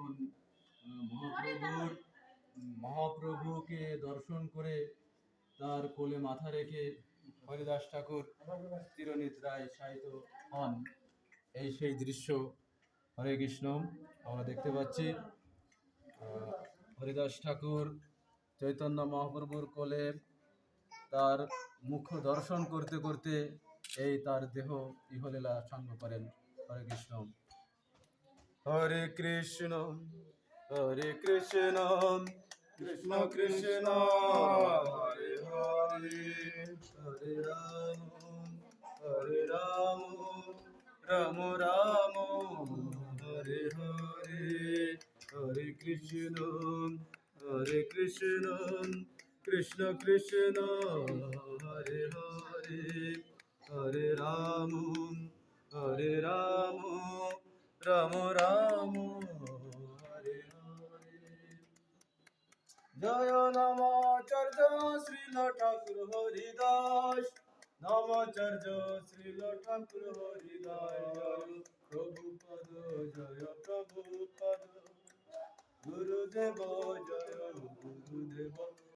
যখন মহাপ্রভুর মহাপ্রভুকে দর্শন করে তার কোলে মাথা রেখে হরিদাস ঠাকুর চিরনিদ্রায় শায়িত হন, এই সেই দৃশ্য। হরে কৃষ্ণ। আমরা দেখতে পাচ্ছি হরিদাস ঠাকুর চৈতন্য মহাপ্রভুর কোলে তার মুখ দর্শন করতে করতে এই তার দেহ ইহলীলা সঙ্গ করেন। হরে কৃষ্ণ। হরে কৃষ্ণ হরে কৃষ্ণ কৃষ্ণ কৃষ্ণ হরে হরে, হরে রাম হরে রাম রাম রাম হরে হরে, হরে কৃষ্ণ কৃষ্ণ কৃষ্ণ হরে হরে, হরে রাম রাম রাম হরে হরে। জয় নমাচার্য শ্রীল ঠাকুর হরিদাস, নমাচার্য শ্রীল ঠাকুর হরিদাস। জয় প্রভুপদ জয় প্রভুপদ, গুরুদেব জয় গুরুদেব।